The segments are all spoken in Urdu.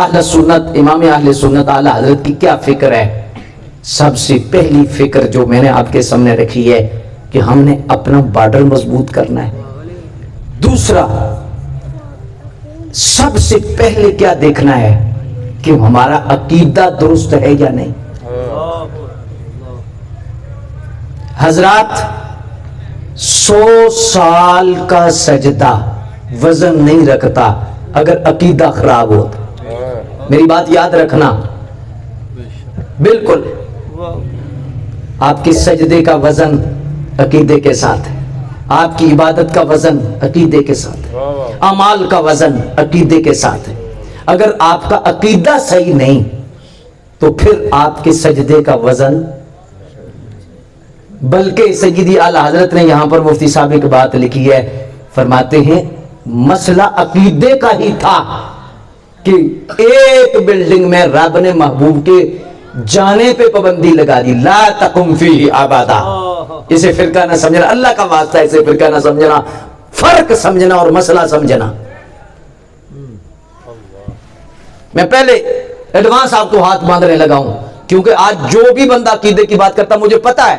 اہل سنت، امام اہل سنت اعلی حضرت کی کیا فکر ہے؟ سب سے پہلی فکر جو میں نے آپ کے سامنے رکھی ہے کہ ہم نے اپنا بارڈر مضبوط کرنا ہے۔ دوسرا، سب سے پہلے کیا دیکھنا ہے کہ ہمارا عقیدہ درست ہے یا نہیں۔ حضرات 100 سال کا سجدہ وزن نہیں رکھتا اگر عقیدہ خراب ہو۔ میری بات یاد رکھنا، بالکل آپ کی سجدے کا وزن عقیدے کے ساتھ ہے، آپ کی عبادت کا وزن عقیدے کے ساتھ ہے، اعمال کا وزن عقیدے کے ساتھ ہے۔ اگر آپ کا عقیدہ صحیح نہیں تو پھر آپ کے سجدے کا وزن، بلکہ سیدی اعلی حضرت نے یہاں پر مفتی صاحب ایک بات لکھی ہے، فرماتے ہیں مسئلہ عقیدے کا ہی تھا کہ ایک بلڈنگ میں رب نے محبوب کے جانے پہ پابندی لگا دی، لا تقم فیہ ابدا۔ اسے فرقہ نہ سمجھنا، اللہ کا واسطہ اسے فرقہ نہ سمجھنا، فرق سمجھنا اور مسئلہ سمجھنا۔ میں پہلے ایڈوانس آپ کو ہاتھ باندھنے لگا ہوں، کیونکہ آج جو بھی بندہ عقیدے کی بات کرتا مجھے پتا ہے،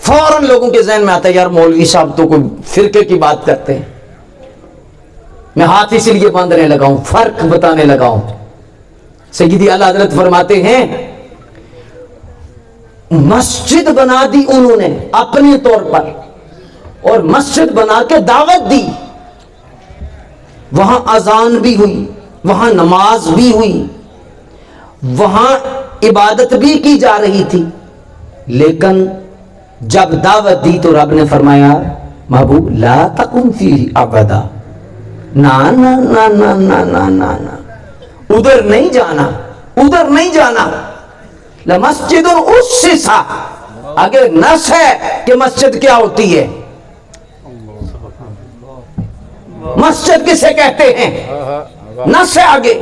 فوراً لوگوں کے ذہن میں آتا ہے یار مولوی صاحب تو کوئی فرقے کی بات کرتے ہیں۔ میں ہاتھ اسی لیے باندھنے لگا ہوں، فرق بتانے لگا ہوں۔ سیدی اعلی حضرت فرماتے ہیں مسجد بنا دی انہوں نے اپنے طور پر، اور مسجد بنا کے دعوت دی، وہاں اذان بھی ہوئی، وہاں نماز بھی ہوئی، وہاں عبادت بھی کی جا رہی تھی، لیکن جب دعوت دی تو رب نے فرمایا محبوب لا تقم فیہ ابدا، نا نا نا نا نا نا نا نا، ادھر نہیں جانا، ادھر نہیں جانا۔ لمسجد اسس، آگے نس ہے کہ مسجد کیا ہوتی ہے، مسجد کسے کہتے ہیں، نس ہے آگے،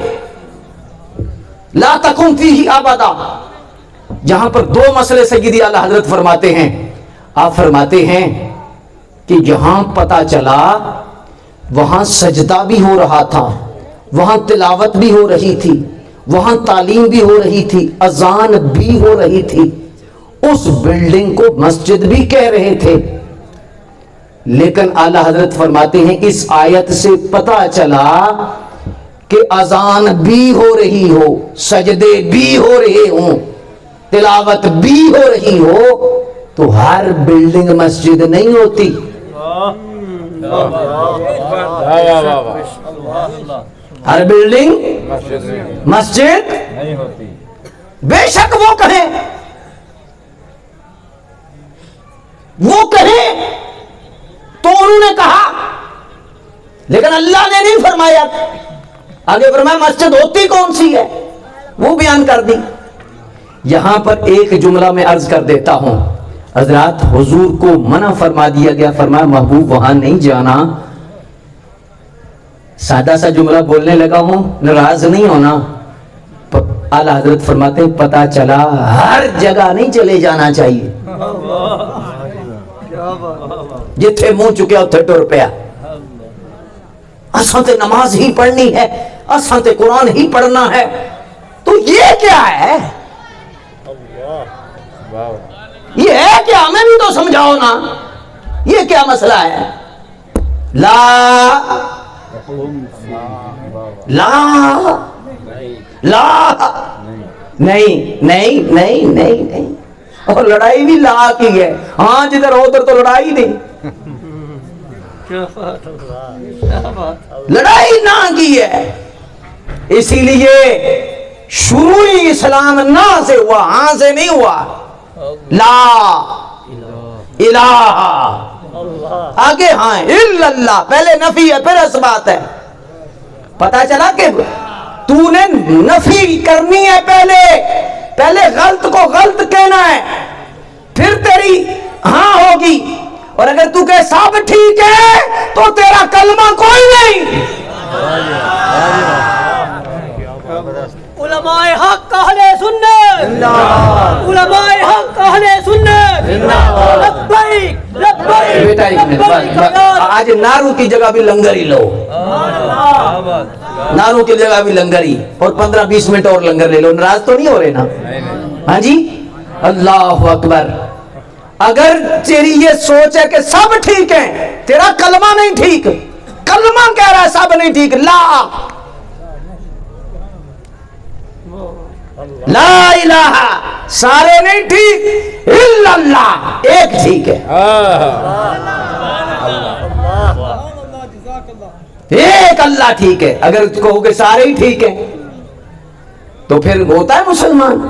لا تقم فیہ ابدا۔ جہاں پر دو مسئلے سیدی اعلی حضرت فرماتے ہیں، آپ فرماتے ہیں کہ جہاں پتا چلا وہاں سجدہ بھی ہو رہا تھا، وہاں تلاوت بھی ہو رہی تھی، وہاں تعلیم بھی ہو رہی تھی، اذان بھی ہو رہی تھی، اس بلڈنگ کو مسجد بھی کہہ رہے تھے، لیکن اعلی حضرت فرماتے ہیں اس آیت سے پتا چلا کہ اذان بھی ہو رہی ہو، سجدے بھی ہو رہے ہوں، تلاوت بھی ہو رہی ہو تو ہر بلڈنگ مسجد نہیں ہوتی۔ ہر بلڈنگ مسجد نہیں ہوتی، بے شک وہ کہیں تو انہوں نے کہا، لیکن اللہ نے نہیں فرمایا۔ آگے فرمایا مسجد ہوتی کون سی ہے، وہ بیان کر دی۔ یہاں پر ایک جملہ میں عرض کر دیتا ہوں، حضرات حضور کو منع فرما دیا گیا، فرمایا محبوب وہاں نہیں جانا۔ سادہ سا جملہ بولنے لگا ہوں، ناراض نہیں ہونا۔ اعلی حضرت فرماتے ہیں پتا چلا ہر جگہ نہیں چلے جانا چاہیے، جتھے منہ چکیا اتھے ٹر پیا۔ اساں تے نماز ہی پڑھنی ہے، اساں تے قرآن ہی پڑھنا ہے، تو یہ کیا ہے، یہ ہے کیا، ہمیں بھی تو سمجھاؤ نا، یہ کیا مسئلہ ہے۔ لا لا لا نہیں نہیں نہیں نہیں نہیں، اور لڑائی بھی لا کی ہے، ہاں جدھر ہو ادھر تو لڑائی نہیں، لڑائی نہ کی ہے۔ اسی لیے شروعی اسلام نہ سے ہوا، ہاں سے نہیں ہوا۔ لا الہ، آگے ہاں الا اللہ، پہلے نفی ہے پھر اثبات ہے۔ پتا چلا کہ تو نے نفی کرنی ہے، پہلے غلط کو غلط کہنا ہے، پھر تیری ہاں ہوگی، اور اگر تو کہ سب ٹھیک ہے تو تیرا کلمہ کوئی نہیں۔ علماء حق اہل سنت، علماء حق اہل سنت، لبیک لبیک بیٹا ایک منٹ، آج نعروں کی جگہ بھی لنگر ہی لو۔ ناروں کی جگہ بھی لنگر ہی، اور 15-20 منٹ اور لنگر لے لو، ناراض تو نہیں ہو رہے نا؟ ہاں جی، اللہ اکبر۔ اگر تیری یہ سوچ ہے کہ سب ٹھیک ہیں، تیرا کلمہ نہیں ٹھیک، کلمہ کہہ رہا ہے سب نہیں ٹھیک، لا الہ، سارے نہیں ٹھیک، الا اللہ، ایک ٹھیک ہے، ایک اللہ ٹھیک ہے۔ اگر کہو کہ سارے ہی ٹھیک ہیں تو پھر ہوتا ہے مسلمان۔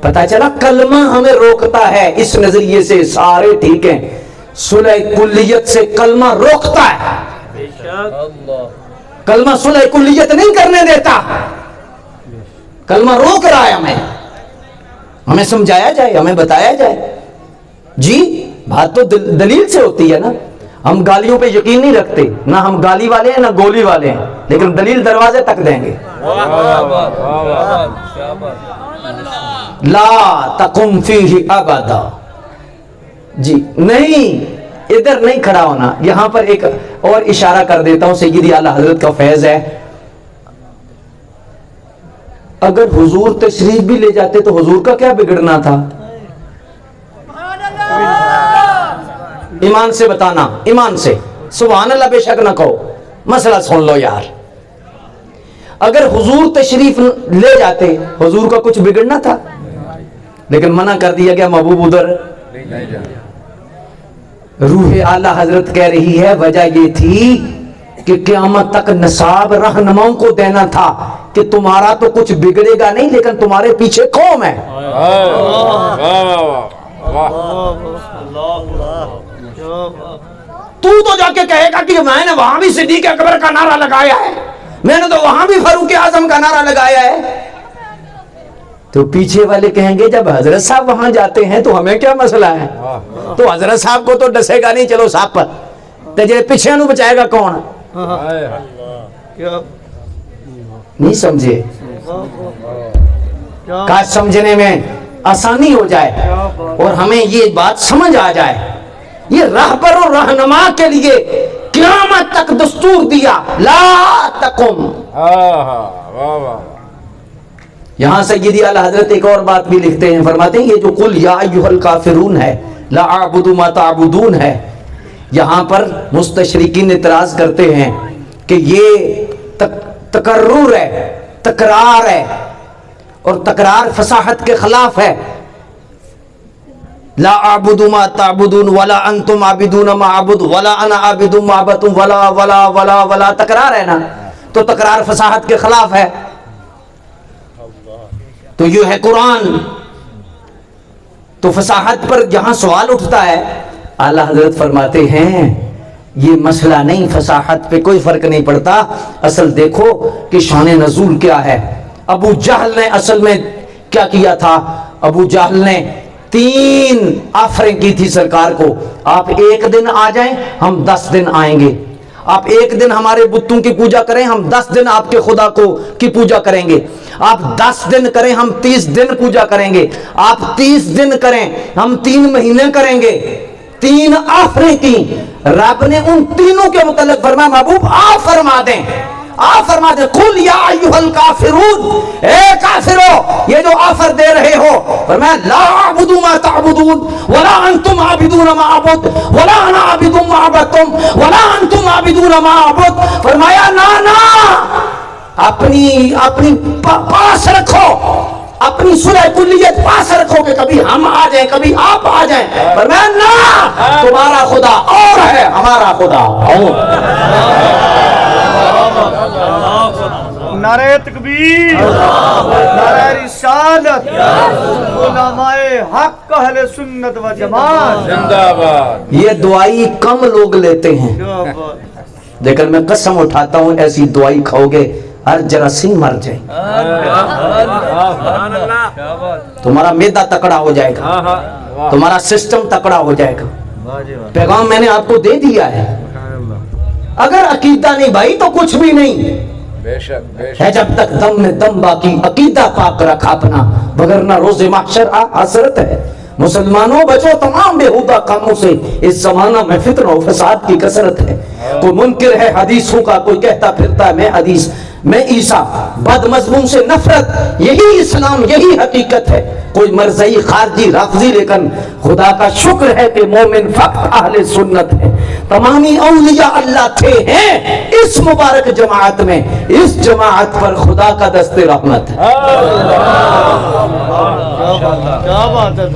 پتہ چلا کلمہ ہمیں روکتا ہے اس نظریے سے سارے ٹھیک ہیں، صلح کلیت سے کلمہ روکتا ہے، کلمہ صلح کلیت نہیں کرنے دیتا، کلمہ روک رہا ہے ہمیں سمجھایا جائے، ہمیں بتایا جائے۔ جی بات تو دلیل سے ہوتی ہے نا، ہم گالیوں پہ یقین نہیں رکھتے، نہ ہم گالی والے ہیں نہ گولی والے ہیں، لیکن دلیل دروازے تک دیں گے۔ لا تقم فیہ ابدا، جی نہیں، ادھر نہیں کھڑا ہونا۔ یہاں پر ایک اور اشارہ کر دیتا ہوں، سیدی اعلیٰ حضرت کا فیض ہے، اگر حضور تشریف بھی لے جاتے تو حضور کا کیا بگڑنا تھا؟ ایمان سے بتانا، ایمان سے، سبحان اللہ بے شک نہ کہو، مسئلہ سن لو یار۔ اگر حضور تشریف لے جاتے حضور کا کچھ بگڑنا تھا، لیکن منع کر دیا گیا، محبوب ادھر۔ روح اعلیٰ حضرت کہہ رہی ہے وجہ یہ تھی کہ قیامت تک نصاب رہنماؤں کو دینا تھا کہ تمہارا تو کچھ بگڑے گا نہیں، لیکن تمہارے پیچھے قوم ہے۔ تو جا کے کہے گا کہ میں نے وہاں بھی صدیق اکبر کا نعرہ لگایا ہے، میں نے تو وہاں بھی فاروق اعظم کا نعرہ لگایا ہے، تو پیچھے والے کہیں گے جب حضرت صاحب وہاں جاتے ہیں تو ہمیں کیا مسئلہ ہے؟ تو حضرت صاحب کو تو ڈسے گا نہیں، چلو صاحب پر تجھے پیچھے نو بچائے گا کون؟ نہیں سمجھے؟ کاش سمجھنے میں آسانی ہو جائے اور ہمیں یہ بات سمجھ آ جائے۔ یہ رہبر و رہنما کے لیے قیامت تک دستور دیا، لا تقم۔ یہاں سیدی اعلیٰ حضرت ایک اور بات بھی لکھتے ہیں، فرماتے ہیں یہ جو قل یا ایھا الکافرون ہے، لا اعبد ما تعبدون ہے، یہاں پر مستشرقین اعتراض کرتے ہیں کہ یہ تکرر ہے، تکرار ہے، اور تکرار فصاحت کے خلاف ہے۔ لا اعبد ما تعبدون ولا انتم عابدون ما اعبد ولا انا عابد ما عبدتم ولا ولا ولا ولا، تکرار ہے نا، تو تکرار فصاحت کے خلاف ہے۔ تو یہ ہے قرآن، تو فصاحت پر جہاں سوال اٹھتا ہے، اعلیٰ حضرت فرماتے ہیں یہ مسئلہ نہیں، فصاحت پہ کوئی فرق نہیں پڑتا، اصل دیکھو کہ شان نزول کیا ہے۔ ابو جہل نے اصل میں کیا کیا تھا؟ ابو جہل نے 3 آفریں کی تھی سرکار کو، آپ ایک دن آ جائیں ہم 10 دن آئیں گے، آپ ایک دن ہمارے بتوں کی پوجا کریں ہم 10 دن آپ کے خدا کو کی پوجا کریں گے، آپ 10 دن کریں ہم 30 دن پوجا کریں گے، آپ 30 دن کریں ہم 3 مہینے کریں گے۔ 3 آفریں کی، رب نے ان تینوں کے متعلق فرمایا محبوب آپ فرما دیں، آپ فرما دیں قل یا ایھا الکافرون، اے کافرو یہ جو آفر دے رہے ہو، فرمایا لا اعبد ما تعبدون ولا انتم عابدون ما اعبد ولا انا عابد ما عبدتم ولا انتم عابدون ما اعبد، فرمایا نا اپنی پاس رکھو، اپنی صلح کلیت پاس رکھو کہ کبھی ہم آ جائیں کبھی آپ آ جائیں، فرمایا نا تمہارا خدا اور ہے ہمارا خدا اور۔ نعرہ تکبیر، نعرہ رسالت، علماء حق اہل سنت و جماعت زندہ باد۔ یہ دعائی کم لوگ لیتے ہیں، لیکن میں قسم اٹھاتا ہوں ایسی دعائی کھاؤ گے ہر جراثیم مر جائے، تمہارا معدہ تکڑا ہو جائے گا، تمہارا سسٹم تکڑا ہو جائے گا۔ پیغام میں نے آپ کو دے دیا ہے، اگر عقیدہ نہیں بھائی تو کچھ بھی نہیں ہے، جب تک دم میں دم باقی عقیدہ پاک رکھا اپنا، وگرنہ روز محشر حسرت ہے۔ مسلمانوں بچو تمام بےہودہ کاموں سے، اس زمانہ میں فتنہ و فساد کی کثرت ہے، کوئی منکر ہے حدیثوں کا، کوئی کہتا پھرتا ہے میں حدیث میں عیسیٰ، بد مضمون سے نفرت، یہی اسلام، یہی حقیقت ہے. کوئی مرزئی، خارجی، رافضی، لیکن خدا کا شکر ہے کہ مومن فقط اہل سنت ہے. تمامی اولیاء اللہ تھے ہیں اس مبارک جماعت میں. اس جماعت پر خدا کا دست رحمت ہے. کیا بات ہے.